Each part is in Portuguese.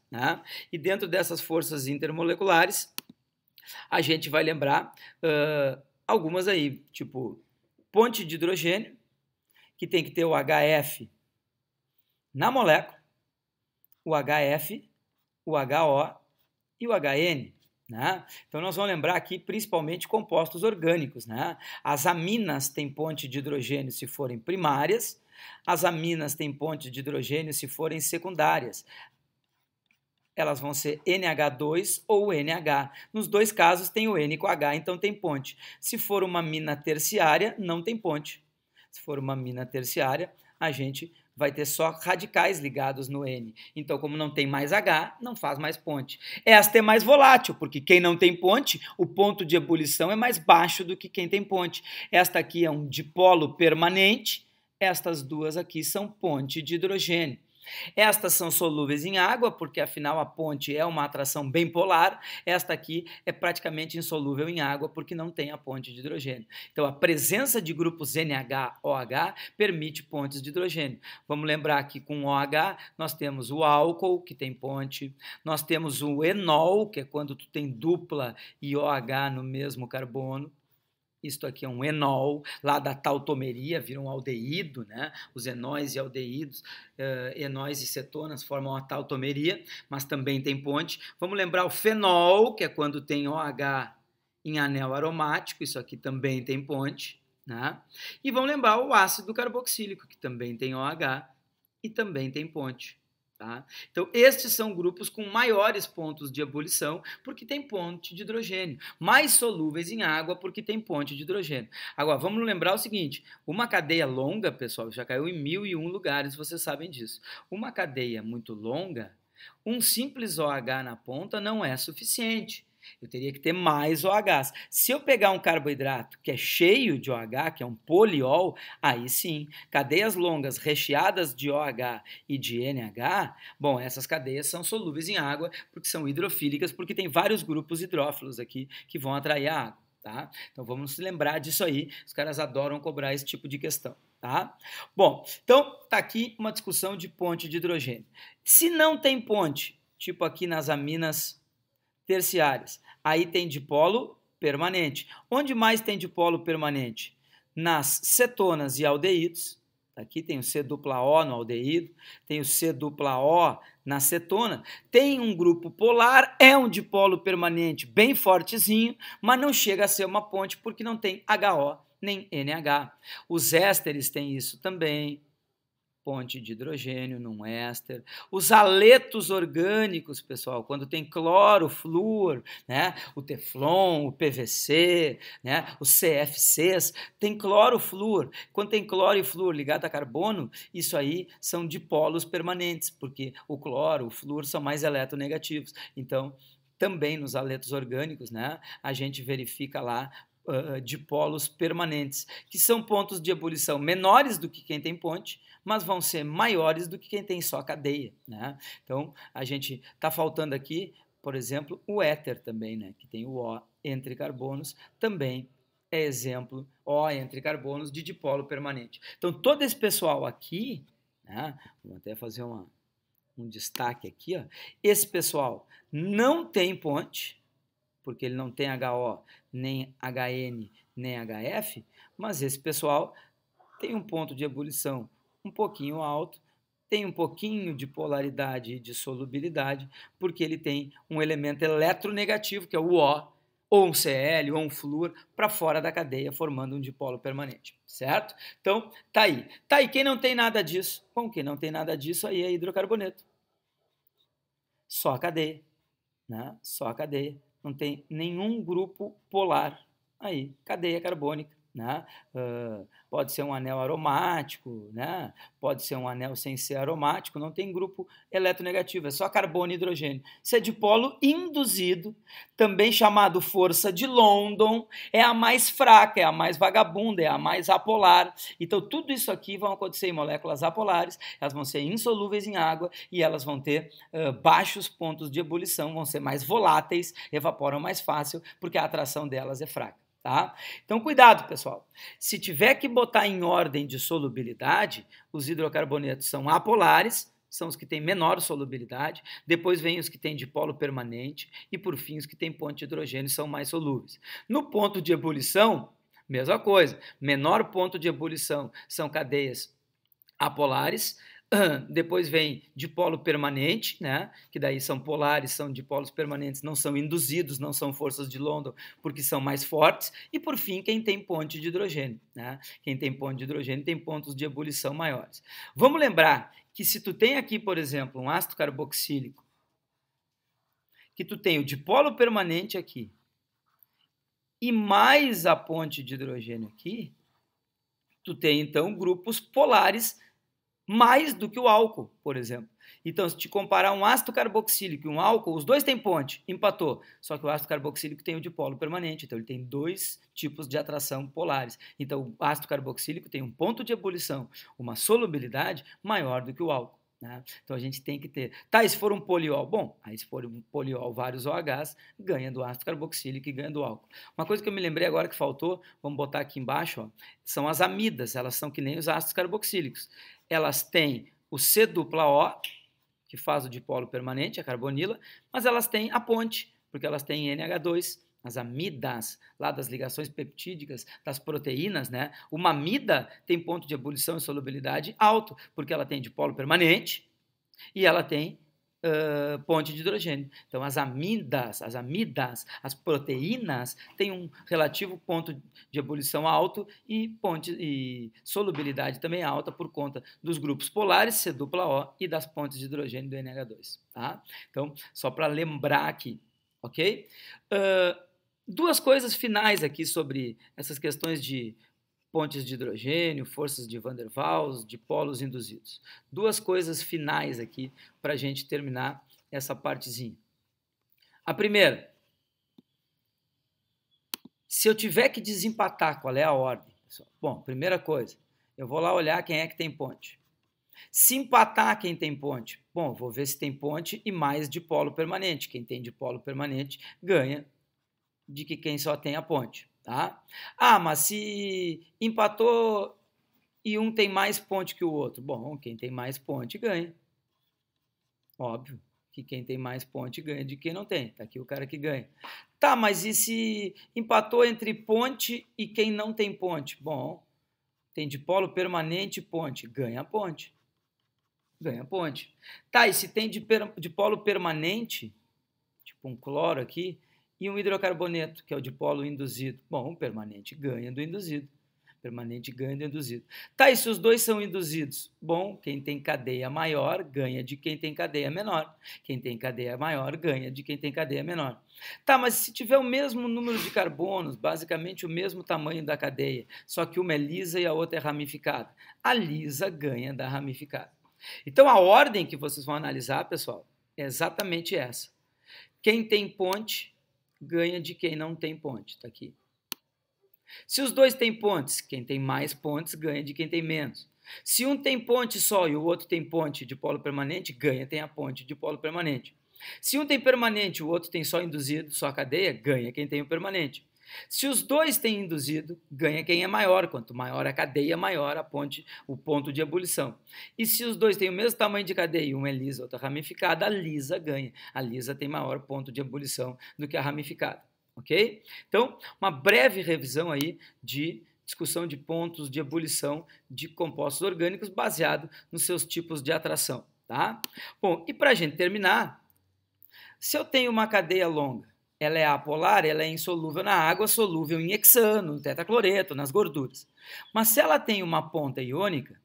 né? E dentro dessas forças intermoleculares, a gente vai lembrar algumas aí, tipo ponte de hidrogênio, que tem que ter o HF na molécula, o HF, o HO e o HN. Né? Então, nós vamos lembrar aqui principalmente compostos orgânicos. Né? As aminas têm ponte de hidrogênio se forem primárias, as aminas têm ponte de hidrogênio se forem secundárias. Elas vão ser NH2 ou NH. Nos dois casos tem o N com H, então tem ponte. Se for uma amina terciária, não tem ponte. Se for uma amina terciária, a gente vai ter só radicais ligados no N. Então, como não tem mais H, não faz mais ponte. Esta é mais volátil, porque quem não tem ponte, o ponto de ebulição é mais baixo do que quem tem ponte. Esta aqui é um dipolo permanente, estas duas aqui são ponte de hidrogênio. Estas são solúveis em água, porque afinal a ponte é uma atração bem polar. Esta aqui é praticamente insolúvel em água, porque não tem a ponte de hidrogênio. Então, a presença de grupos NH-OH permite pontes de hidrogênio. Vamos lembrar que com OH nós temos o álcool, que tem ponte, nós temos o enol, que é quando tu tem dupla e OH no mesmo carbono. Isto aqui é um enol, lá da tautomeria, vira um aldeído, né? Os enóis e aldeídos, enóis e cetonas formam a tautomeria, mas também tem ponte. Vamos lembrar o fenol, que é quando tem OH em anel aromático, isso aqui também tem ponte, né? E vamos lembrar o ácido carboxílico, que também tem OH e também tem ponte. Tá? Então, estes são grupos com maiores pontos de ebulição, porque tem ponte de hidrogênio, mais solúveis em água, porque tem ponte de hidrogênio. Agora, vamos lembrar o seguinte, uma cadeia longa, pessoal, já caiu em 1001 lugares, vocês sabem disso. Uma cadeia muito longa, um simples OH na ponta não é suficiente. Eu teria que ter mais OHs. Se eu pegar um carboidrato que é cheio de OH, que é um poliol, aí sim, cadeias longas recheadas de OH e de NH, bom, essas cadeias são solúveis em água, porque são hidrofílicas, porque tem vários grupos hidrófilos aqui que vão atrair a água. Tá? Então vamos lembrar disso aí, os caras adoram cobrar esse tipo de questão. Tá? Bom, então tá aqui uma discussão de ponte de hidrogênio. Se não tem ponte, tipo aqui nas aminas terciárias, aí tem dipolo permanente. Onde mais tem dipolo permanente? Nas cetonas e aldeídos. Aqui tem o C-dupla-O no aldeído, tem o C-dupla-O na cetona. Tem um grupo polar, é um dipolo permanente bem fortezinho, mas não chega a ser uma ponte porque não tem HO nem NH. Os ésteres têm isso também. Ponte de hidrogênio num éster. Os haletos orgânicos, pessoal, quando tem cloro, flúor, né? O teflon, o PVC, né? Os CFCs, tem cloro, flúor. Quando tem cloro e flúor ligado a carbono, isso aí são dipolos permanentes, porque o cloro, o flúor são mais eletronegativos. Então, também nos haletos orgânicos, né? A gente verifica lá dipolos permanentes, que são pontos de ebulição menores do que quem tem ponte, mas vão ser maiores do que quem tem só cadeia. Né? Então, a gente está faltando aqui, por exemplo, o éter também, né? Que tem o O entre carbonos, também é exemplo, O entre carbonos, de dipolo permanente. Então, todo esse pessoal aqui, né? Vou até fazer um destaque aqui, ó. Esse pessoal não tem ponte, porque ele não tem HO, nem HN, nem HF, mas esse pessoal tem um ponto de ebulição um pouquinho alto, tem um pouquinho de polaridade e de solubilidade, porque ele tem um elemento eletronegativo, que é o O, ou um Cl, ou um flúor, para fora da cadeia, formando um dipolo permanente, certo? Então, tá aí. Tá aí, quem não tem nada disso? Bom, quem não tem nada disso aí é hidrocarboneto. Só a cadeia, né? Só a cadeia. Não tem nenhum grupo polar aí, cadeia carbônica. Né? Pode ser um anel aromático, né? Pode ser um anel sem ser aromático, não tem grupo eletronegativo, é só carbono e hidrogênio. Isso é dipolo induzido, também chamado força de London, é a mais fraca, é a mais vagabunda, é a mais apolar. Então, tudo isso aqui vai acontecer em moléculas apolares, elas vão ser insolúveis em água e elas vão ter baixos pontos de ebulição, vão ser mais voláteis, evaporam mais fácil, porque a atração delas é fraca. Tá? Então, cuidado, pessoal. Se tiver que botar em ordem de solubilidade, os hidrocarbonetos são apolares, são os que têm menor solubilidade, depois vem os que têm dipolo permanente e, por fim, os que têm ponte de hidrogênio são mais solúveis. No ponto de ebulição, mesma coisa, menor ponto de ebulição são cadeias apolares, depois vem dipolo permanente, né, que daí são polares, são dipolos permanentes, não são induzidos, não são forças de London, porque são mais fortes, e por fim, quem tem ponte de hidrogênio, né? Quem tem ponte de hidrogênio tem pontos de ebulição maiores. Vamos lembrar que se tu tem aqui, por exemplo, um ácido carboxílico, que tu tem o dipolo permanente aqui, e mais a ponte de hidrogênio aqui, tu tem então grupos polares mais do que o álcool, por exemplo. Então, se te comparar um ácido carboxílico e um álcool, os dois têm ponte, empatou. Só que o ácido carboxílico tem o dipolo permanente, então ele tem dois tipos de atração polares. Então, o ácido carboxílico tem um ponto de ebulição, uma solubilidade maior do que o álcool, né? Então, a gente tem que ter... Tá, e se for um poliol? Bom, aí se for um poliol, vários OHs, ganha do ácido carboxílico e ganha do álcool. Uma coisa que eu me lembrei agora que faltou, vamos botar aqui embaixo, ó, são as amidas, elas são que nem os ácidos carboxílicos. Elas têm o C-O, que faz o dipolo permanente, a carbonila, mas elas têm a ponte, porque elas têm NH2, as amidas, lá das ligações peptídicas, das proteínas, né? Uma amida tem ponto de ebulição e solubilidade alto, porque ela tem dipolo permanente e ela tem ponte de hidrogênio. Então, as amidas, as proteínas têm um relativo ponto de ebulição alto e solubilidade também alta por conta dos grupos polares, C-O, e das pontes de hidrogênio do NH2. Tá? Então, só para lembrar aqui, ok? Duas coisas finais aqui sobre essas questões de pontes de hidrogênio, forças de Van der Waals, dipolos induzidos. Duas coisas finais aqui para a gente terminar essa partezinha. A primeira, se eu tiver que desempatar, qual é a ordem? Pessoal? Bom, primeira coisa, eu vou lá olhar quem é que tem ponte. Se empatar quem tem ponte, bom, vou ver se tem ponte e mais dipolo permanente. Quem tem dipolo permanente ganha de que quem só tem a ponte. Tá? Ah, mas se empatou e um tem mais ponte que o outro. Bom, quem tem mais ponte ganha. Óbvio que quem tem mais ponte ganha de quem não tem. Tá aqui o cara que ganha. Tá, mas e se empatou entre ponte e quem não tem ponte? Bom, tem dipolo permanente e ponte. Ganha a ponte. Ganha a ponte. Tá, e se tem dipolo permanente, tipo um cloro aqui, e um hidrocarboneto, que é o dipolo induzido. Bom, o permanente ganha do induzido. Permanente ganha do induzido. Tá, e se os dois são induzidos? Bom, quem tem cadeia maior ganha de quem tem cadeia menor. Quem tem cadeia maior ganha de quem tem cadeia menor. Tá, mas se tiver o mesmo número de carbonos, basicamente o mesmo tamanho da cadeia, só que uma é lisa e a outra é ramificada, a lisa ganha da ramificada. Então, a ordem que vocês vão analisar, pessoal, é exatamente essa. Quem tem ponte ganha de quem não tem ponte, está aqui. Se os dois têm pontes, quem tem mais pontes ganha de quem tem menos. Se um tem ponte só e o outro tem ponte de polo permanente, ganha tem a ponte de polo permanente. Se um tem permanente e o outro tem só induzido, só cadeia, ganha quem tem o permanente. Se os dois têm induzido, ganha quem é maior. Quanto maior a cadeia, maior a ponte, o ponto de ebulição. E se os dois têm o mesmo tamanho de cadeia, uma é lisa, outra ramificada, a lisa ganha. A lisa tem maior ponto de ebulição do que a ramificada. Ok? Então, uma breve revisão aí de discussão de pontos de ebulição de compostos orgânicos baseado nos seus tipos de atração. Tá? Bom, e para a gente terminar, se eu tenho uma cadeia longa, ela é apolar, ela é insolúvel na água, solúvel em hexano, no tetracloreto, nas gorduras. Mas se ela tem uma ponta iônica,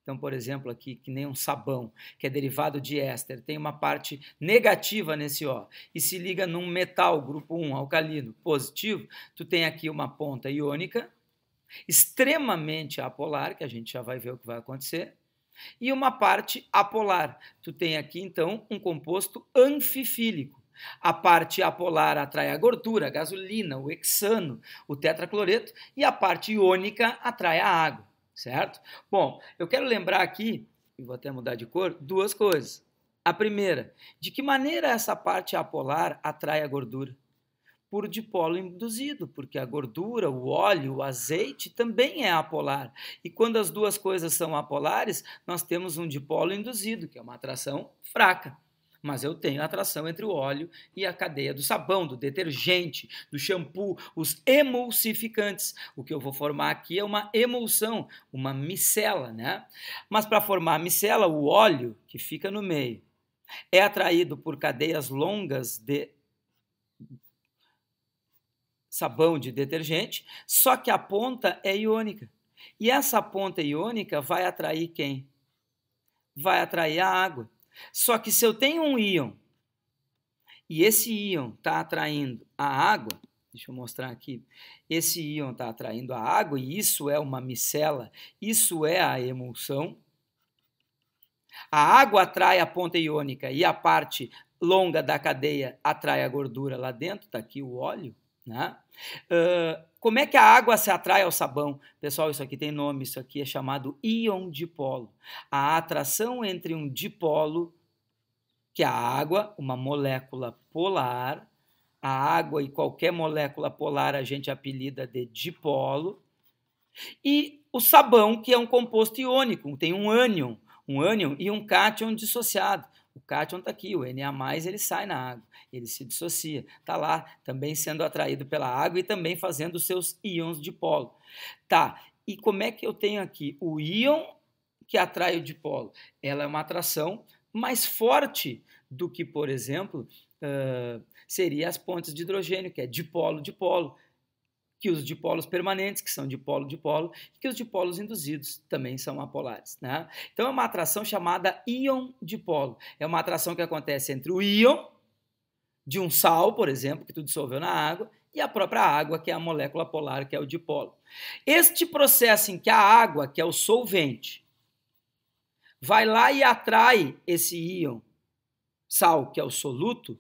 então, por exemplo, aqui, que nem um sabão, que é derivado de éster, tem uma parte negativa nesse O, e se liga num metal, grupo 1, alcalino, positivo, tu tem aqui uma ponta iônica, extremamente apolar, que a gente já vai ver o que vai acontecer, e uma parte apolar. Tu tem aqui, então, um composto anfifílico. A parte apolar atrai a gordura, a gasolina, o hexano, o tetracloreto, e a parte iônica atrai a água, certo? Bom, eu quero lembrar aqui, e vou até mudar de cor, duas coisas. A primeira, de que maneira essa parte apolar atrai a gordura? por dipolo induzido, porque a gordura, o óleo, o azeite também é apolar. E quando as duas coisas são apolares, nós temos um dipolo induzido, que é uma atração fraca. Mas eu tenho atração entre o óleo e a cadeia do sabão, do detergente, do shampoo, os emulsificantes. O que eu vou formar aqui é uma emulsão, uma micela, né? Mas para formar a micela, o óleo que fica no meio é atraído por cadeias longas de sabão de detergente, só que a ponta é iônica. E essa ponta iônica vai atrair quem? Vai atrair a água. Só que se eu tenho um íon e esse íon está atraindo a água, deixa eu mostrar aqui, esse íon está atraindo a água e isso é uma micela, isso é a emulsão. A água atrai a ponta iônica e a parte longa da cadeia atrai a gordura lá dentro, está aqui o óleo. Né? Como é que a água se atrai ao sabão? Pessoal, isso aqui tem nome, isso aqui é chamado íon dipolo. A atração entre um dipolo, que é a água, uma molécula polar, a água e qualquer molécula polar a gente apelida de dipolo, e o sabão, que é um composto iônico, tem um ânion e um cátion dissociado. O cátion está aqui, o Na+, ele sai na água, ele se dissocia, está lá também sendo atraído pela água e também fazendo os seus íons dipolo. Tá, e como é que eu tenho aqui o íon que atrai o dipolo? Ela é uma atração mais forte do que, por exemplo, seria as pontes de hidrogênio, que é dipolo-dipolo, que os dipolos permanentes, que são dipolo-dipolo, e que os dipolos induzidos também são apolares. Né? Então, é uma atração chamada íon-dipolo. É uma atração que acontece entre o íon de um sal, por exemplo, que tu dissolveu na água, e a própria água, que é a molécula polar, que é o dipolo. Este processo em que a água, que é o solvente, vai lá e atrai esse íon sal, que é o soluto,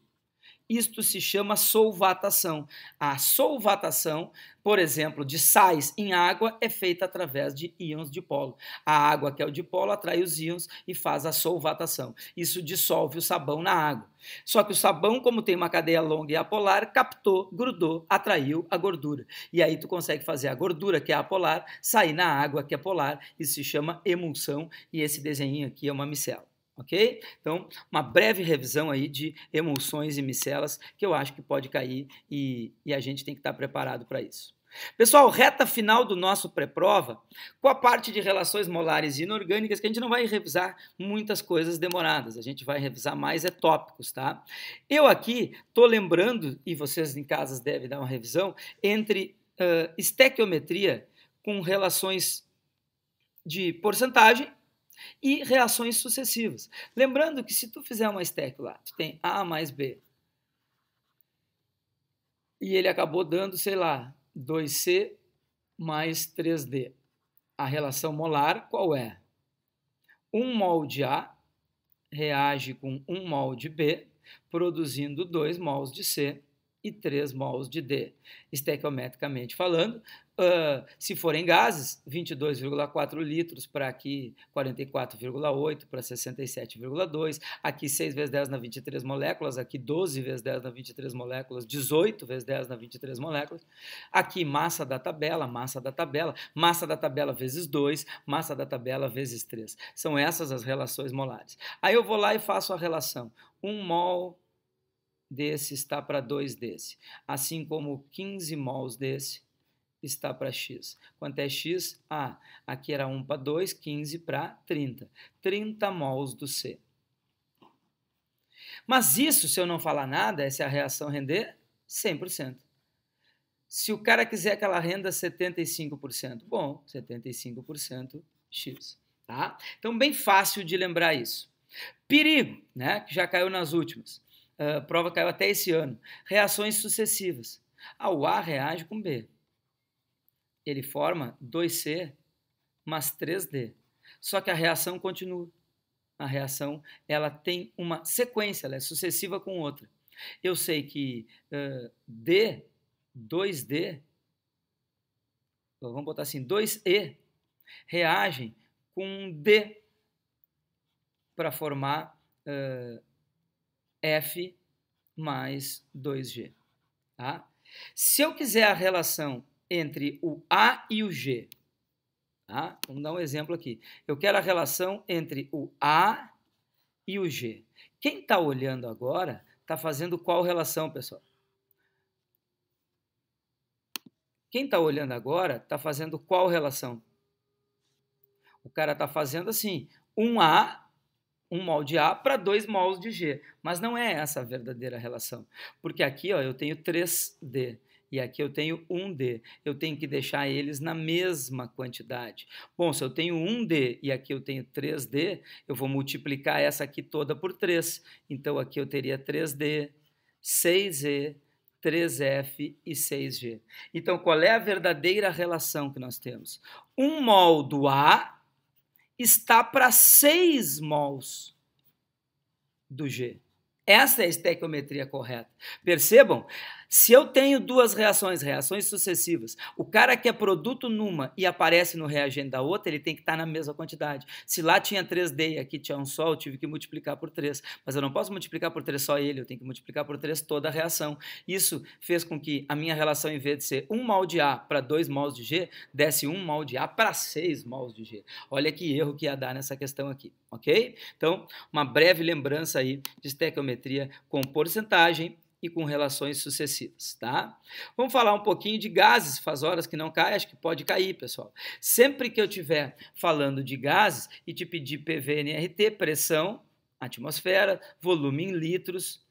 isto se chama solvatação. A solvatação, por exemplo, de sais em água é feita através de íons dipolo. A água, que é o dipolo, atrai os íons e faz a solvatação. Isso dissolve o sabão na água. Só que o sabão, como tem uma cadeia longa e apolar, captou, grudou, atraiu a gordura. E aí tu consegue fazer a gordura, que é apolar, sair na água, que é polar. Isso se chama emulsão e esse desenho aqui é uma micela. Ok? Então, uma breve revisão aí de emulsões e micelas que eu acho que pode cair e a gente tem que estar preparado para isso. Pessoal, reta final do nosso pré-prova, com a parte de relações molares e inorgânicas, que a gente não vai revisar muitas coisas demoradas, a gente vai revisar mais tópicos, tá? Eu aqui estou lembrando, e vocês em casa devem dar uma revisão, entre estequiometria com relações de porcentagem e reações sucessivas. Lembrando que se tu fizer uma estéquio lá, tu tem A mais B, e ele acabou dando, sei lá, 2C mais 3D. A relação molar qual é? 1 mol de A reage com 1 mol de B, produzindo 2 mols de C e 3 mols de D. Estequiometricamente falando, se forem gases, 22,4 litros para aqui 44,8 para 67,2, aqui 6 vezes 10 na 23 moléculas, aqui 12 vezes 10 na 23 moléculas, 18 vezes 10 na 23 moléculas, aqui massa da tabela vezes 2, massa da tabela vezes 3. São essas as relações molares. Aí eu vou lá e faço a relação. 1 mol desse está para 2 desse, assim como 15 mols desse está para X. Quanto é X? Aqui era 1 para 2, 15 para 30. 30 mols do C. Mas isso, se eu não falar nada, é se a reação render 100%. Se o cara quiser que ela renda 75%, bom, 75% X. Tá? Então, bem fácil de lembrar isso. Perigo, né, que já caiu nas últimas. Prova caiu até esse ano. Reações sucessivas. O A reage com B. Ele forma 2C mais 3D. Só que a reação continua. A reação ela tem uma sequência, ela é sucessiva com outra. Eu sei que D, 2D, vamos botar assim, 2E, reagem com D para formar F mais 2G. Tá? Se eu quiser a relação entre o A e o G, tá? Vamos dar um exemplo aqui. Eu quero a relação entre o A e o G. Quem está olhando agora está fazendo qual relação, pessoal? Quem está olhando agora está fazendo qual relação? O cara está fazendo assim, 1 mol de A para 2 mols de G. Mas não é essa a verdadeira relação. Porque aqui ó, eu tenho 3D e aqui eu tenho 1D. Eu tenho que deixar eles na mesma quantidade. Bom, se eu tenho 1D e aqui eu tenho 3D, eu vou multiplicar essa aqui toda por 3. Então aqui eu teria 3D, 6E, 3F e 6G. Então, qual é a verdadeira relação que nós temos? 1 mol do A está para 6 mols do G. Essa é a estequiometria correta. Percebam? Se eu tenho duas reações sucessivas, o cara que é produto numa e aparece no reagente da outra, ele tem que estar na mesma quantidade. Se lá tinha 3D e aqui tinha um só, eu tive que multiplicar por 3. Mas eu não posso multiplicar por 3 só ele, eu tenho que multiplicar por 3 toda a reação. Isso fez com que a minha relação, em vez de ser 1 mol de A para 2 mols de G, desse 1 mol de A para 6 mols de G. Olha que erro que ia dar nessa questão aqui, ok? Então, uma breve lembrança aí de estequiometria com porcentagem e com relações sucessivas, tá? Vamos falar um pouquinho de gases, faz horas que não cai, acho que pode cair, pessoal. Sempre que eu estiver falando de gases e te pedir PV/nRT, pressão, atmosfera, volume em litros,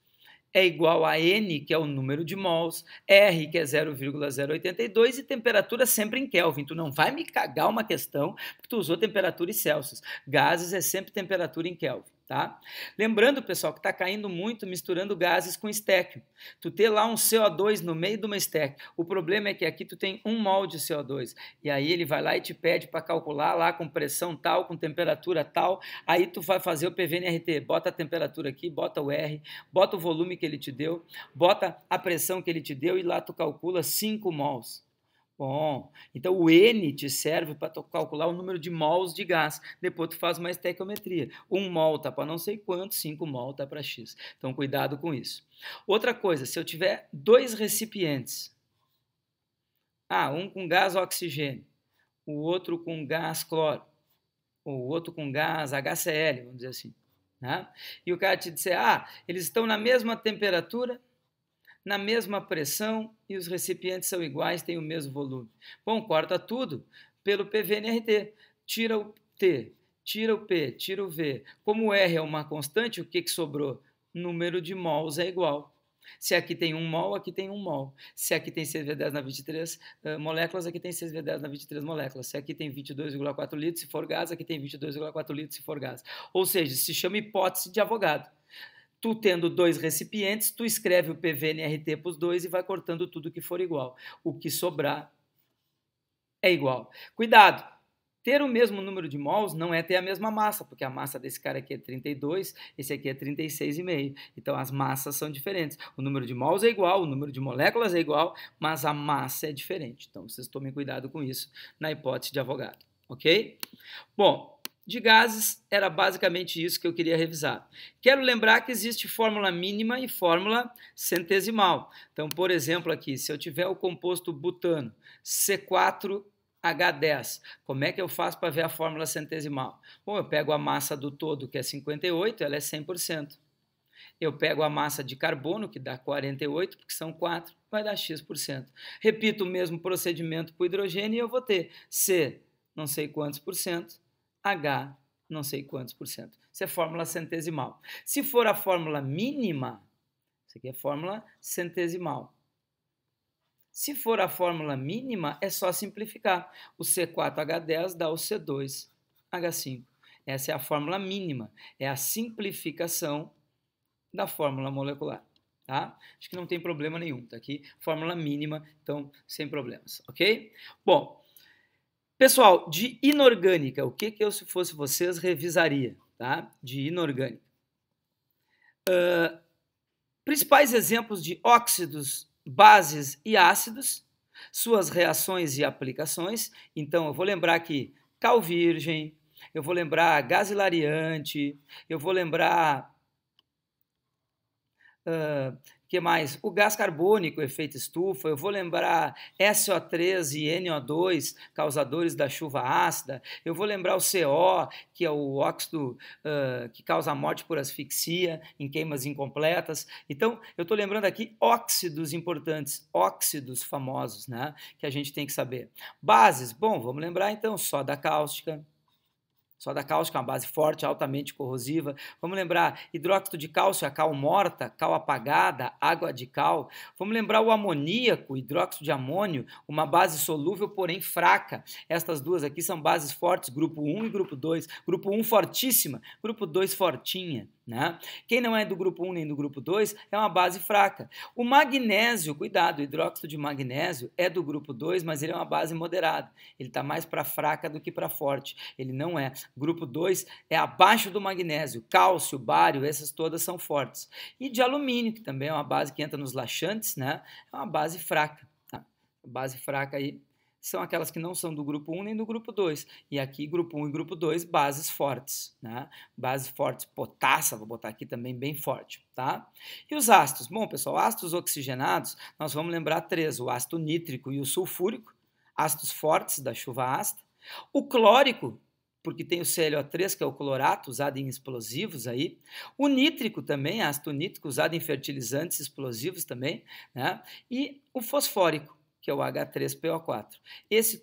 é igual a N, que é o número de mols, R, que é 0,082, e temperatura sempre em Kelvin. Tu não vai me cagar uma questão porque tu usou temperatura em Celsius. Gases é sempre temperatura em Kelvin. Tá? Lembrando, pessoal, que está caindo muito misturando gases com estéquio. Tu ter lá um CO2 no meio de uma estéquio. O problema é que aqui tu tem 1 mol de CO2. E aí ele vai lá e te pede para calcular lá com pressão tal, com temperatura tal. Aí tu vai fazer o PV/nRT. Bota a temperatura aqui, bota o R, bota o volume que ele te deu, bota a pressão que ele te deu e lá tu calcula 5 mols. Bom, então o N te serve para calcular o número de mols de gás. Depois tu faz uma estequiometria. 1 mol está para não sei quanto, 5 mol está para X. Então cuidado com isso. Outra coisa, se eu tiver 2 recipientes, um com gás oxigênio, o outro com gás cloro, ou o outro com gás HCl, vamos dizer assim, né? E o cara te disser, eles estão na mesma temperatura, na mesma pressão e os recipientes são iguais, têm o mesmo volume. Bom, corta tudo pelo PV/nRT. Tira o T, tira o P, tira o V. Como o R é uma constante, o que sobrou? Número de mols é igual. Se aqui tem 1 mol, aqui tem 1 mol. Se aqui tem 6V10 na 23 moléculas, aqui tem 6V10 na 23 moléculas. Se aqui tem 22,4 litros, se for gás, aqui tem 22,4 litros, se for gás. Ou seja, se chama hipótese de Avogadro. Tu tendo 2 recipientes, tu escreve o PV/nRT para os 2 e vai cortando tudo que for igual. O que sobrar é igual. Cuidado! Ter o mesmo número de mols não é ter a mesma massa, porque a massa desse cara aqui é 32, esse aqui é 36,5. Então as massas são diferentes. O número de mols é igual, o número de moléculas é igual, mas a massa é diferente. Então vocês tomem cuidado com isso na hipótese de Avogadro, ok? Bom, de gases, era basicamente isso que eu queria revisar. Quero lembrar que existe fórmula mínima e fórmula centesimal. Então, por exemplo, aqui, se eu tiver o composto butano C4H10, como é que eu faço para ver a fórmula centesimal? Bom, eu pego a massa do todo, que é 58, ela é 100%. Eu pego a massa de carbono, que dá 48, porque são 4, vai dar X%. Repito o mesmo procedimento para o hidrogênio e eu vou ter C, não sei quantos por cento, H, não sei quantos por cento. Isso é fórmula centesimal. Se for a fórmula mínima, isso aqui é fórmula centesimal. Se for a fórmula mínima, é só simplificar. O C4H10 dá o C2H5. Essa é a fórmula mínima. É a simplificação da fórmula molecular. Tá? Acho que não tem problema nenhum. Tá aqui, fórmula mínima, então sem problemas. Ok? Bom, pessoal, de inorgânica, o que eu, se fosse vocês, revisaria, tá? De inorgânica. Principais exemplos de óxidos, bases e ácidos, suas reações e aplicações. Então, eu vou lembrar aqui cal virgem, eu vou lembrar gás hilariante, eu vou lembrar Que mais? O gás carbônico, efeito estufa, eu vou lembrar SO3 e NO2, causadores da chuva ácida, eu vou lembrar o CO, que é o óxido que causa a morte por asfixia em queimas incompletas. Então, eu estou lembrando aqui óxidos importantes, óxidos famosos, né, que a gente tem que saber. Bases, bom, vamos lembrar então, soda cáustica. Soda cáustica é uma base forte, altamente corrosiva. Vamos lembrar hidróxido de cálcio, a cal morta, cal apagada, água de cal. Vamos lembrar o amoníaco, hidróxido de amônio, uma base solúvel, porém fraca. Estas duas aqui são bases fortes, grupo 1 e grupo 2. Grupo 1 fortíssima, grupo 2 fortinha. Né? Quem não é do grupo 1 nem do grupo 2 é uma base fraca. O magnésio, cuidado, o hidróxido de magnésio é do grupo 2, mas ele é uma base moderada. Ele está mais para fraca do que para forte. Ele não é. Grupo 2 é abaixo do magnésio. Cálcio, bário, essas todas são fortes. E de alumínio, que também é uma base que entra nos laxantes, né? É uma base fraca. Tá? Base fraca aí são aquelas que não são do grupo 1 nem do grupo 2. E aqui, grupo 1 e grupo 2, bases fortes. Né? Bases fortes, potassa, vou botar aqui também bem forte. Tá? E os ácidos? Bom, pessoal, ácidos oxigenados, nós vamos lembrar três, o ácido nítrico e o sulfúrico, ácidos fortes da chuva ácida. O clórico, porque tem o ClO3, que é o clorato, usado em explosivos aí. O nítrico também, ácido nítrico, usado em fertilizantes explosivos também. Né? E o fosfórico, que é o H3PO4.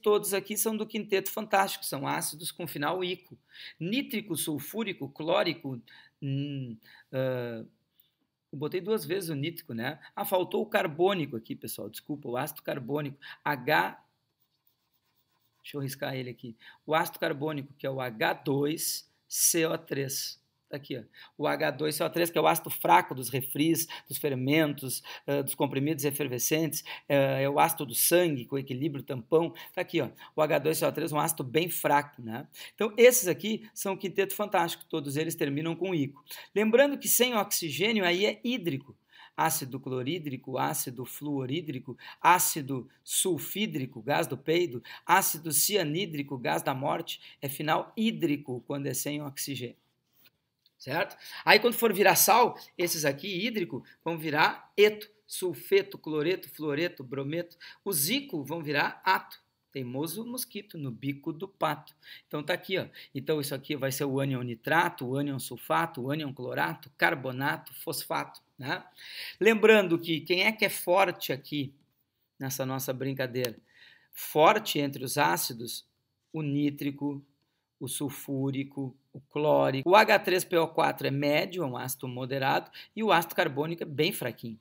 Todos aqui são do quinteto fantástico, são ácidos com final ico. Nítrico, sulfúrico, clórico, botei duas vezes o nítrico, né? Faltou o carbônico aqui, pessoal, desculpa, o ácido carbônico, deixa eu riscar ele aqui, o ácido carbônico, que é o H2CO3. Aqui, ó. O H2CO3, que é o ácido fraco dos refris, dos fermentos, dos comprimidos efervescentes, é o ácido do sangue, com equilíbrio tampão. Está aqui, ó. O H2CO3 é um ácido bem fraco. Né? Então, esses aqui são o quinteto fantástico, todos eles terminam com ico. Lembrando que sem oxigênio aí é hídrico. Ácido clorídrico, ácido fluorídrico, ácido sulfídrico, gás do peido, ácido cianídrico, gás da morte, é final hídrico quando é sem oxigênio. Certo? Aí quando for virar sal, esses aqui, hídrico, vão virar eto, sulfeto, cloreto, fluoreto, brometo. Os ico vão virar ato, teimoso mosquito, no bico do pato. Então tá aqui, ó. Então isso aqui vai ser o ânion nitrato, o ânion sulfato, o ânion clorato, carbonato, fosfato. Né? Lembrando que quem é que é forte aqui nessa nossa brincadeira? Forte entre os ácidos, o nítrico, o sulfúrico, o clórico. O H3PO4 é médio, é um ácido moderado, e o ácido carbônico é bem fraquinho.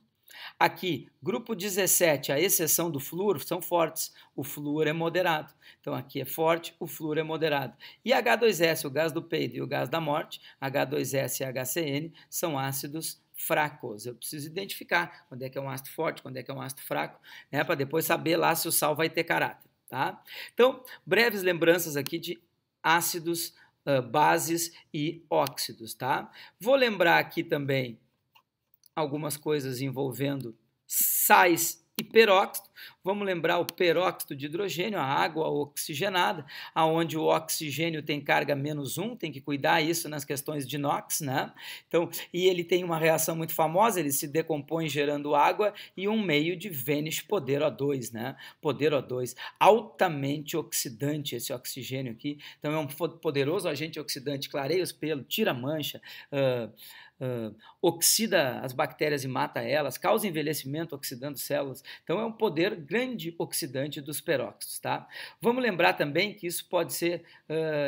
Aqui, grupo 17, a exceção do flúor, são fortes. O flúor é moderado. Então, aqui é forte, o flúor é moderado. E H2S, o gás do peido e o gás da morte, H2S e HCN, são ácidos fracos. Eu preciso identificar quando é que é um ácido forte, quando é que é um ácido fraco, né, para depois saber lá se o sal vai ter caráter. Tá? Então, breves lembranças aqui de ácidos, bases e óxidos, tá? Vou lembrar aqui também algumas coisas envolvendo sais e peróxido. Vamos lembrar o peróxido de hidrogênio, a água oxigenada, onde o oxigênio tem carga -1, tem que cuidar isso nas questões de NOx, né? Então, e ele tem uma reação muito famosa, ele se decompõe gerando água e um meio de Venish poder O2, né? Poder O2, altamente oxidante esse oxigênio aqui, então é um poderoso agente oxidante, clareia os pelos, tira mancha, oxida as bactérias e mata elas, causa envelhecimento oxidando células. Então é um poder grande oxidante dos peróxidos. Tá? Vamos lembrar também que isso pode ser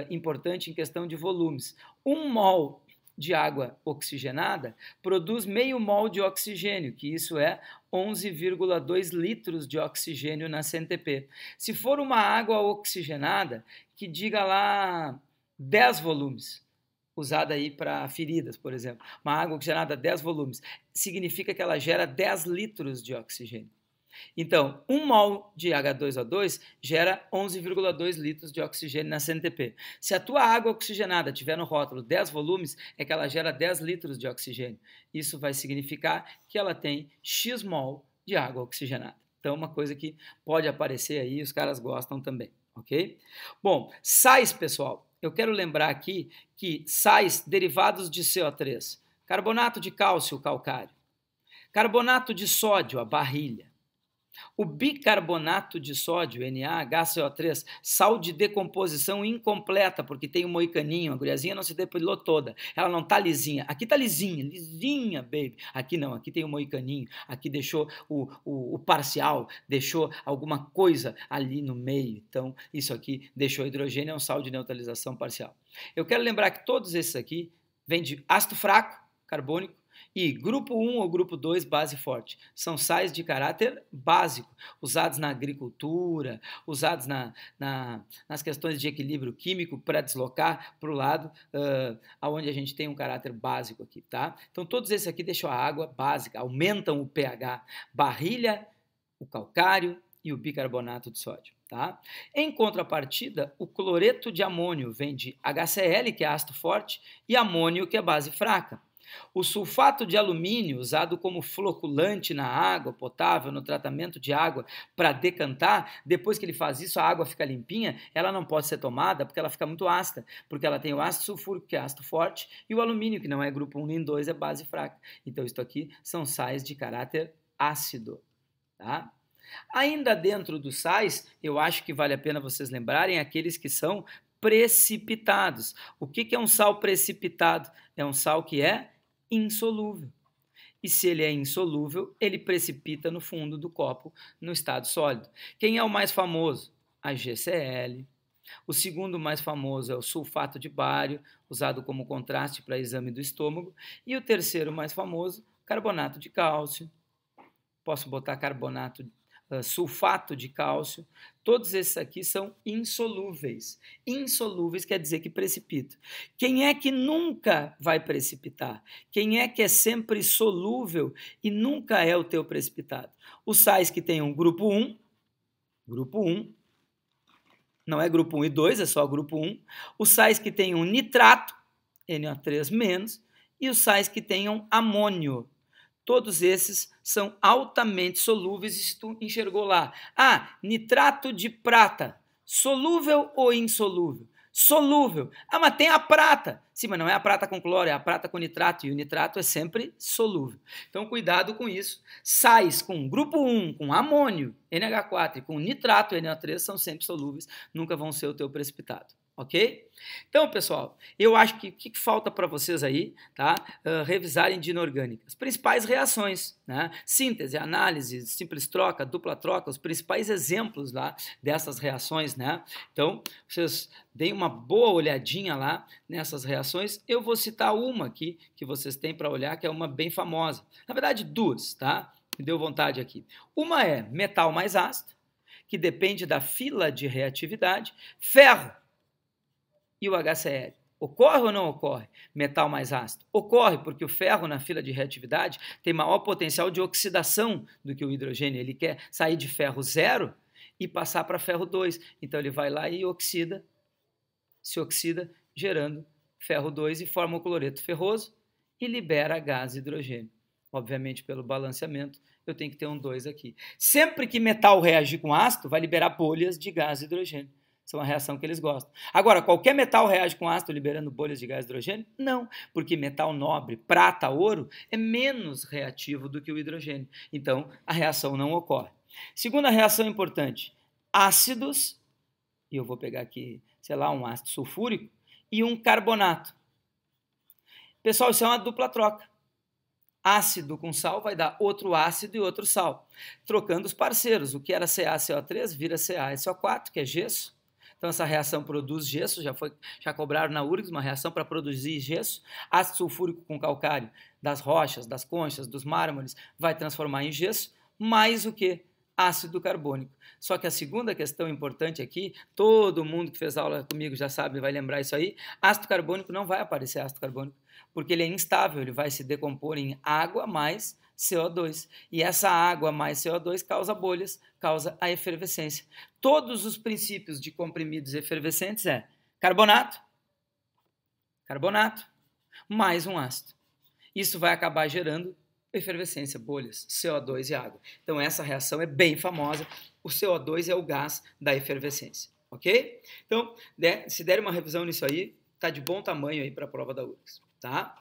importante em questão de volumes. 1 mol de água oxigenada produz meio mol de oxigênio, que isso é 11,2 litros de oxigênio na CNTP. Se for uma água oxigenada, que diga lá 10 volumes, usada aí para feridas, por exemplo. Uma água oxigenada 10 volumes, significa que ela gera 10 litros de oxigênio. Então, 1 mol de H2O2 gera 11,2 litros de oxigênio na CNTP. Se a tua água oxigenada tiver no rótulo 10 volumes, é que ela gera 10 litros de oxigênio. Isso vai significar que ela tem X mol de água oxigenada. Então, uma coisa que pode aparecer aí, os caras gostam também, ok? Bom, sais, pessoal. Eu quero lembrar aqui que sais derivados de CO3, carbonato de cálcio calcário, Carbonato de sódio, a barrilha. O bicarbonato de sódio, NaHCO3, sal de decomposição incompleta, porque tem um moicaninho, a guriazinha não se depilou toda, ela não tá lisinha. Aqui tá lisinha, lisinha, baby. Aqui não, aqui tem um moicaninho, aqui deixou o parcial, deixou alguma coisa ali no meio. Então, isso aqui deixou hidrogênio, é um sal de neutralização parcial. Eu quero lembrar que todos esses aqui vêm de ácido fraco, carbônico, e grupo 1 ou grupo 2, base forte. São sais de caráter básico, usados na agricultura, usados nas questões de equilíbrio químico para deslocar para o lado onde a gente tem um caráter básico aqui, tá? Então, todos esses aqui deixam a água básica, aumentam o pH. Barrilha, o calcário e o bicarbonato de sódio. Tá? Em contrapartida, o cloreto de amônio vem de HCl, que é ácido forte, e amônio, que é base fraca. O sulfato de alumínio, usado como floculante na água potável, no tratamento de água para decantar, depois que ele faz isso, a água fica limpinha, ela não pode ser tomada porque ela fica muito ácida, porque ela tem o ácido sulfúrico, que é ácido forte, e o alumínio, que não é grupo 1 nem 2, é base fraca. Então, isso aqui são sais de caráter ácido. Tá? Ainda dentro dos sais, eu acho que vale a pena vocês lembrarem aqueles que são precipitados. O que é um sal precipitado? É um sal que é insolúvel. E se ele é insolúvel, ele precipita no fundo do copo no estado sólido. Quem é o mais famoso? A GCl. O segundo mais famoso é o sulfato de bário, usado como contraste para exame do estômago. E o terceiro mais famoso, carbonato de cálcio. Posso botar sulfato de cálcio. Todos esses aqui são insolúveis. Insolúveis quer dizer que precipita. Quem é que nunca vai precipitar? Quem é que é sempre solúvel e nunca é o teu precipitado? Os sais que têm um grupo 1, não é grupo 1 e 2, é só grupo 1. Os sais que têm um nitrato, NO3-, e os sais que tenham amônio. Todos esses são altamente solúveis, e se tu enxergou lá, nitrato de prata, solúvel ou insolúvel? Solúvel. Mas tem a prata. Sim, mas não é a prata com cloro, é a prata com nitrato, e o nitrato é sempre solúvel. Então, cuidado com isso. Sais com grupo 1, com amônio, NH4, e com nitrato, NO3, são sempre solúveis, nunca vão ser o teu precipitado. Ok? Então, pessoal, eu acho que o que falta para vocês aí, tá? Revisarem de inorgânica. As principais reações, né? Síntese, análise, simples troca, dupla troca, os principais exemplos lá dessas reações, né? Então, vocês deem uma boa olhadinha lá nessas reações. Eu vou citar uma aqui que vocês têm para olhar, que é uma bem famosa. Na verdade, duas, tá? Me deu vontade aqui. Uma é metal mais ácido, que depende da fila de reatividade, ferro e o HCl. Ocorre ou não ocorre? Metal mais ácido. Ocorre porque o ferro na fila de reatividade tem maior potencial de oxidação do que o hidrogênio. Ele quer sair de ferro 0 e passar para ferro 2. Então ele vai lá e se oxida, gerando ferro 2 e forma o cloreto ferroso e libera gás hidrogênio. Obviamente, pelo balanceamento, eu tenho que ter um 2 aqui. Sempre que metal reagir com ácido, vai liberar bolhas de gás hidrogênio. Essa é uma reação que eles gostam. Agora, qualquer metal reage com ácido liberando bolhas de gás hidrogênio? Não, porque metal nobre, prata, ouro, é menos reativo do que o hidrogênio. Então, a reação não ocorre. Segunda reação importante, ácidos, e eu vou pegar aqui, sei lá, um ácido sulfúrico, e um carbonato. Pessoal, isso é uma dupla troca. Ácido com sal vai dar outro ácido e outro sal, trocando os parceiros. O que era CaCO3 vira CaSO4, que é gesso. Então, essa reação produz gesso, já cobraram na URGS uma reação para produzir gesso. Ácido sulfúrico com calcário das rochas, das conchas, dos mármores, vai transformar em gesso, mais o que? Ácido carbônico. Só que a segunda questão importante aqui, todo mundo que fez aula comigo já sabe, vai lembrar isso aí, ácido carbônico não vai aparecer ácido carbônico, porque ele é instável, ele vai se decompor em água mais CO2. E essa água mais CO2 causa bolhas, causa a efervescência. Todos os princípios de comprimidos efervescentes é carbonato, mais um ácido. Isso vai acabar gerando efervescência, bolhas, CO2 e água. Então essa reação é bem famosa. O CO2 é o gás da efervescência, ok? Então, se der uma revisão nisso aí, tá de bom tamanho aí para a prova da URGS, tá?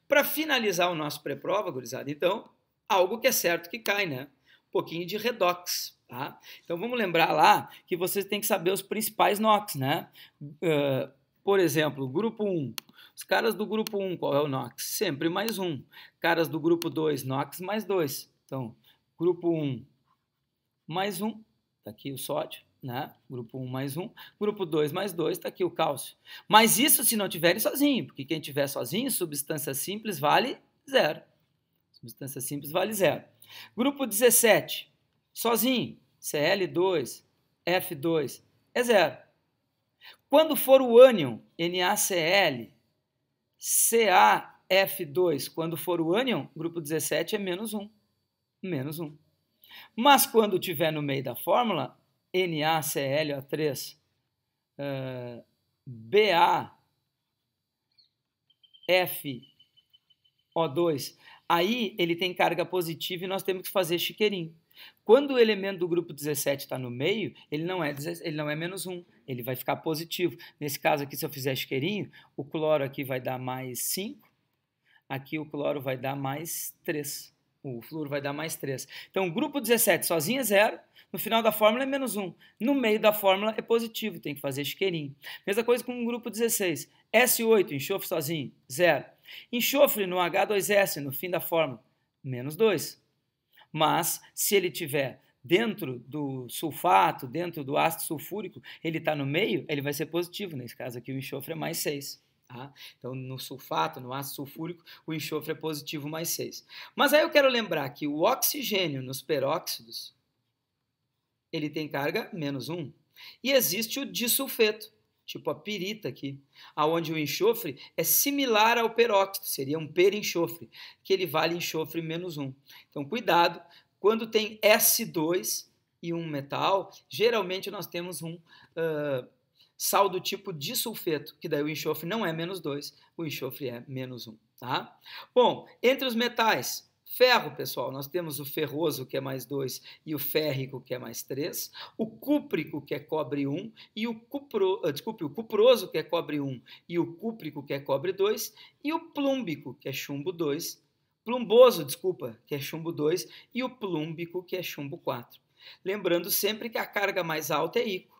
Para finalizar o nosso pré-prova, gurizada, então, algo que é certo que cai, né? Um pouquinho de redox, tá? Então vamos lembrar lá que vocês têm que saber os principais NOx, né? Por exemplo, grupo 1. Os caras do grupo 1, qual é o NOx? Sempre mais 1. Caras do grupo 2, NOx mais 2. Então, grupo 1 mais 1, está aqui o sódio, né? Grupo 1 mais 1. Grupo 2 mais 2, está aqui o cálcio. Mas isso se não tiverem sozinho, porque quem tiver sozinho, substância simples vale 0. Substância simples vale 0. Grupo 17, sozinho, Cl2, F2, é 0. Quando for o ânion, NaCl, CaF2, quando for o ânion, grupo 17 é menos 1. Menos 1. Mas quando tiver no meio da fórmula, NaClO3, BaFO2, aí ele tem carga positiva e nós temos que fazer chiqueirinho. Quando o elemento do grupo 17 está no meio, ele não é menos 1, ele vai ficar positivo. Nesse caso aqui, se eu fizer chiqueirinho, o cloro aqui vai dar mais 5, aqui o cloro vai dar mais 3. O flúor vai dar mais 3. Então, o grupo 17 sozinho é 0, no final da fórmula é menos 1. No meio da fórmula é positivo, tem que fazer chiqueirinho. Mesma coisa com o grupo 16. S8, enxofre sozinho, 0. Enxofre no H2S, no fim da fórmula, menos 2. Mas, se ele tiver dentro do sulfato, dentro do ácido sulfúrico, ele está no meio, ele vai ser positivo. Nesse caso aqui, o enxofre é mais 6. Tá? Então, no sulfato, no ácido sulfúrico, o enxofre é positivo mais 6. Mas aí eu quero lembrar que o oxigênio nos peróxidos, ele tem carga menos 1. E existe o disulfeto, tipo a pirita aqui, onde o enxofre é similar ao peróxido, seria um perenxofre, que ele vale enxofre menos 1. Então, cuidado, quando tem S2 e um metal, geralmente nós temos um sal do tipo disulfeto, que daí o enxofre não é menos 2, o enxofre é menos 1. Tá? Bom, entre os metais, ferro, pessoal, nós temos o ferroso, que é mais 2, e o férrico, que é mais 3, o cúprico, que é cobre 1, e o cuproso, que é cobre 1, e o cúprico, que é cobre 2, e o plúmbico, que é chumbo 2, plumboso, que é chumbo 2, e o plúmbico, que é chumbo 4. Lembrando sempre que a carga mais alta é íquo.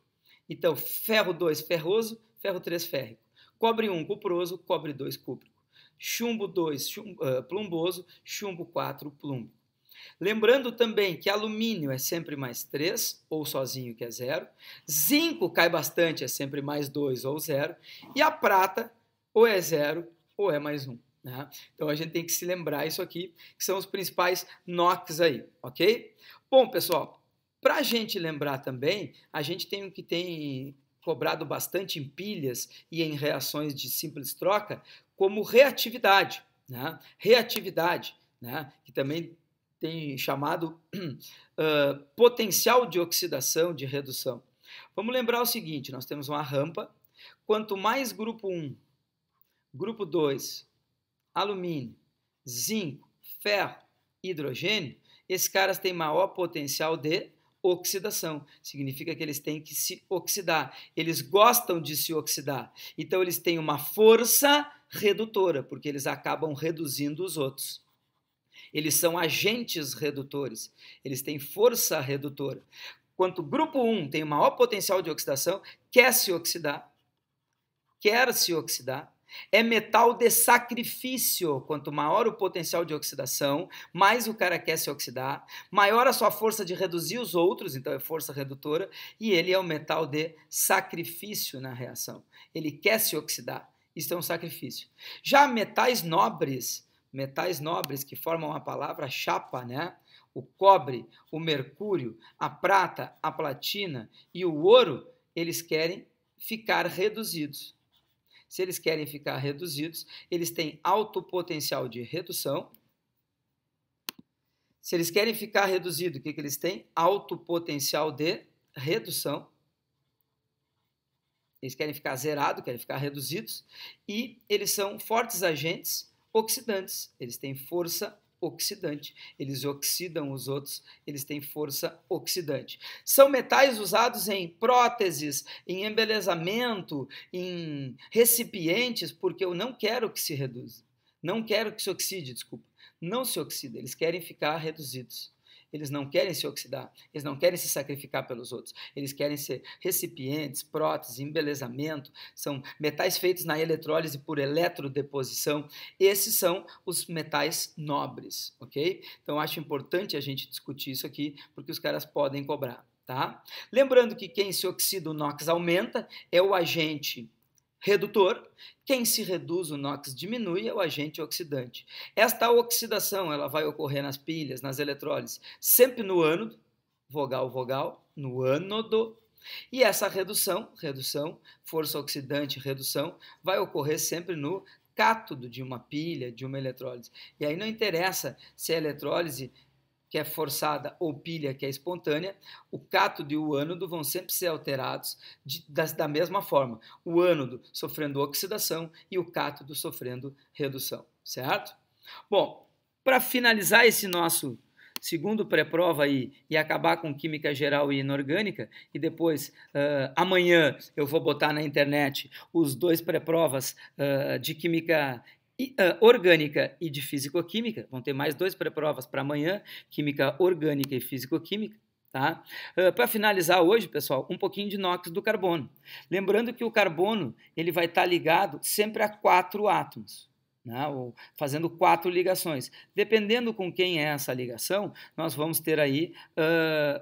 Então, ferro 2, ferroso, ferro 3, férrico. Cobre 1, cuproso, cobre 2, cúprico. Chumbo 2, plumboso, chumbo 4, plúmbico. Lembrando também que alumínio é sempre mais 3, ou sozinho, que é 0. Zinco cai bastante, é sempre mais 2 ou 0. E a prata, ou é 0 ou é mais 1. Né? Então, a gente tem que se lembrar isso aqui, que são os principais NOx aí, ok? Bom, pessoal, para a gente lembrar também, a gente tem o que tem cobrado bastante em pilhas e em reações de simples troca, como reatividade. Né? Reatividade, né? Que também tem chamado potencial de oxidação, de redução. Vamos lembrar o seguinte, nós temos uma rampa, quanto mais grupo 1, grupo 2, alumínio, zinco, ferro, hidrogênio, esses caras têm maior potencial de oxidação. Significa que eles têm que se oxidar. Eles gostam de se oxidar. Então, eles têm uma força redutora, porque eles acabam reduzindo os outros. Eles são agentes redutores. Eles têm força redutora. Quanto o grupo 1 tem o maior potencial de oxidação, quer se oxidar, é metal de sacrifício. Quanto maior o potencial de oxidação, mais o cara quer se oxidar, maior a sua força de reduzir os outros, então é força redutora, e ele é um metal de sacrifício na reação. Ele quer se oxidar. Isso é um sacrifício. Já metais nobres que formam a palavra chapa, né? O cobre, o mercúrio, a prata, a platina e o ouro, eles querem ficar reduzidos. Se eles querem ficar reduzidos, eles têm alto potencial de redução. Se eles querem ficar reduzidos, o que eles têm? Alto potencial de redução. Eles querem ficar zerados, querem ficar reduzidos. E eles são fortes agentes oxidantes. Eles têm força oxidante. Eles oxidam os outros, eles têm força oxidante. São metais usados em próteses, em embelezamento, em recipientes, porque eu não quero que se reduza. Não quero que se oxide, desculpa. não se oxidam, eles querem ficar reduzidos. Eles não querem se oxidar, eles não querem se sacrificar pelos outros, eles querem ser recipientes, próteses, embelezamento, são metais feitos na eletrólise por eletrodeposição. Esses são os metais nobres, ok? Então, acho importante a gente discutir isso aqui, porque os caras podem cobrar, tá? Lembrando que quem se oxida, o NOx aumenta, é o agente redutor. Quem se reduz, o NOx diminui, é o agente oxidante. Esta oxidação ela vai ocorrer nas pilhas, nas eletrólises, sempre no ânodo, vogal, vogal, no ânodo. E essa redução, força oxidante, redução, vai ocorrer sempre no cátodo de uma pilha, de uma eletrólise. E aí não interessa se a eletrólise que é forçada, ou pilha, que é espontânea, o cátodo e o ânodo vão sempre ser alterados da mesma forma. O ânodo sofrendo oxidação e o cátodo sofrendo redução, certo? Bom, para finalizar esse nosso segundo pré-prova aí e acabar com química geral e inorgânica, e depois, amanhã, eu vou botar na internet os 2 pré-provas de química orgânica e de físico-química. Vão ter mais 2 pré-provas para amanhã, química orgânica e físico-química. Tá? Para finalizar hoje, pessoal, um pouquinho de NOx do carbono. Lembrando que o carbono ele vai estar ligado sempre a 4 átomos, né? Ou fazendo 4 ligações. Dependendo com quem é essa ligação, nós vamos ter aí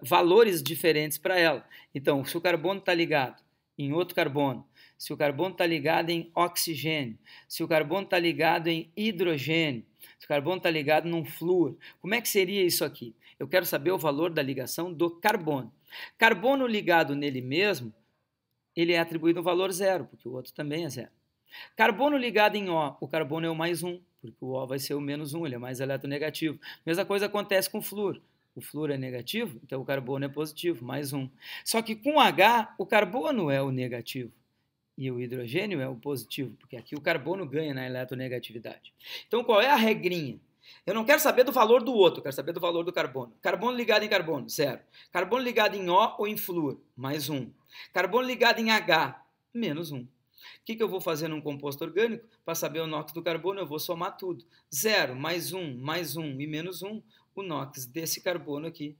valores diferentes para ela. Então, se o carbono está ligado em outro carbono, se o carbono está ligado em oxigênio, se o carbono está ligado em hidrogênio, se o carbono está ligado num flúor, como é que seria isso aqui? Eu quero saber o valor da ligação do carbono. Carbono ligado nele mesmo, ele é atribuído um valor 0, porque o outro também é 0. Carbono ligado em O, o carbono é o mais 1, porque o O vai ser o menos 1, ele é mais eletronegativo. Mesma coisa acontece com o flúor. O flúor é negativo, então o carbono é positivo, mais 1. Só que com H, o carbono é o negativo e o hidrogênio é o positivo, porque aqui o carbono ganha na eletronegatividade. Então, qual é a regrinha? Eu não quero saber do valor do outro, eu quero saber do valor do carbono. Carbono ligado em carbono, 0. Carbono ligado em O ou em flúor, mais 1. Carbono ligado em H, menos 1. O que eu vou fazer num composto orgânico? Para saber o NOx do carbono, eu vou somar tudo. 0, mais 1 e menos 1, o NOx desse carbono aqui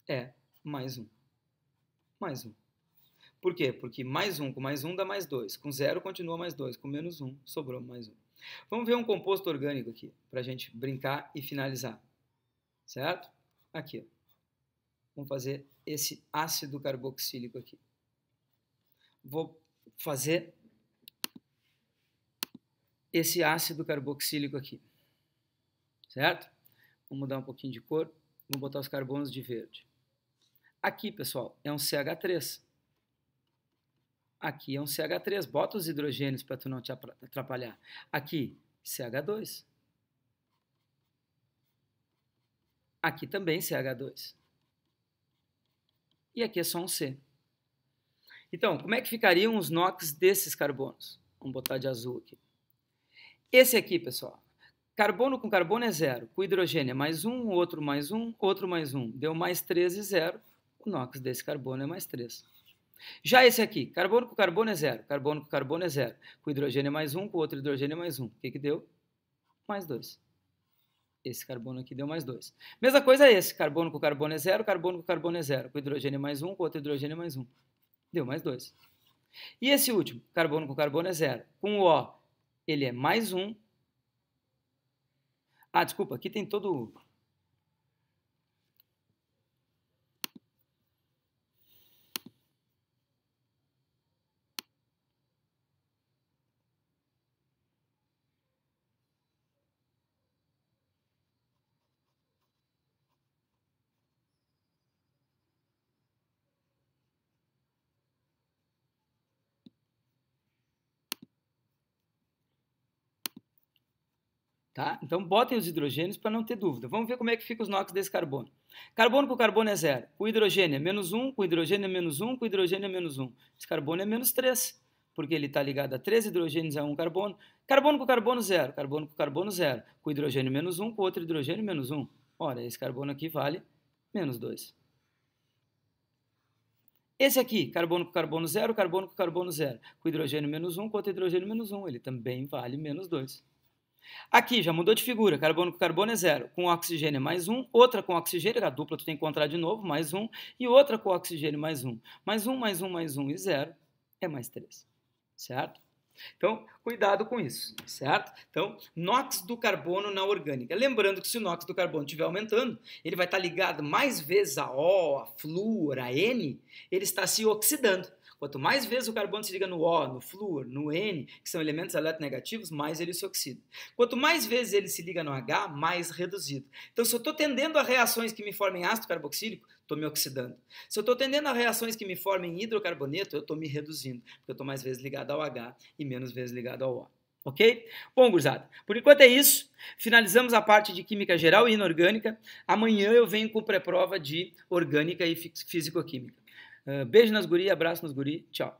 é mais 1. Mais 1. Por quê? Porque mais 1 com mais 1 dá mais 2. Com 0 continua mais 2. Com menos 1 sobrou mais 1. Vamos ver um composto orgânico aqui, para a gente brincar e finalizar. Certo? Aqui. Ó. Vamos fazer esse ácido carboxílico aqui. Vou fazer esse ácido carboxílico aqui. Certo? Vamos mudar um pouquinho de cor. Vou botar os carbonos de verde. Aqui, pessoal, é um CH3. Aqui é um CH3, bota os hidrogênios para tu não te atrapalhar. Aqui, CH2. Aqui também CH2. E aqui é só um C. Então, como é que ficariam os NOx desses carbonos? Vamos botar de azul aqui. Esse aqui, pessoal, carbono com carbono é 0. Com hidrogênio é mais 1, outro mais 1, outro mais 1. Deu mais 3 e 0. O NOx desse carbono é mais 3. Já esse aqui, carbono com carbono é 0, carbono com carbono é 0, com hidrogênio é mais 1, com outro hidrogênio é mais 1. O que deu? Mais 2. Esse carbono aqui deu mais 2. Mesma coisa esse, carbono com carbono é 0, carbono com carbono é 0, com hidrogênio é mais 1, com outro hidrogênio é mais 1. Deu mais 2. E esse último, carbono com carbono é 0, com o O, ele é mais 1. Ah, desculpa, aqui tem todo... Tá? Então, botem os hidrogênios para não ter dúvida. Vamos ver como é que fica os NOx desse carbono. Carbono com carbono é 0. Com hidrogênio é menos 1, com hidrogênio é menos 1, com hidrogênio é menos 1. Esse carbono é menos 3, porque ele está ligado a 3 hidrogênios a 1 carbono. Carbono com carbono 0. Carbono com carbono 0. Com hidrogênio menos 1, com outro hidrogênio menos 1. Ora, esse carbono aqui vale menos 2. Esse aqui, carbono com carbono 0, carbono com carbono 0. Com hidrogênio menos 1, com outro hidrogênio menos 1. Ele também vale menos 2. Aqui já mudou de figura, carbono com carbono é 0, com oxigênio é mais 1, outra com oxigênio, a dupla tu tem que encontrar de novo, mais 1, e outra com oxigênio mais 1. Mais 1, mais 1, mais 1 e 0 é mais 3, certo? Então, cuidado com isso, certo? Então, NOx do carbono na orgânica. Lembrando que se o NOx do carbono estiver aumentando, ele vai estar ligado mais vezes a O, a flúor, a N, ele está se oxidando. Quanto mais vezes o carbono se liga no O, no flúor, no N, que são elementos eletronegativos, mais ele se oxida. Quanto mais vezes ele se liga no H, mais reduzido. Então, se eu estou tendendo a reações que me formem ácido carboxílico, estou me oxidando. Se eu estou tendendo a reações que me formem hidrocarboneto, eu estou me reduzindo, porque eu estou mais vezes ligado ao H e menos vezes ligado ao O. Ok? Bom, gurizada, por enquanto é isso. Finalizamos a parte de química geral e inorgânica. Amanhã eu venho com pré-prova de orgânica e físico-química. Beijo nas guri, abraço nos guri, tchau.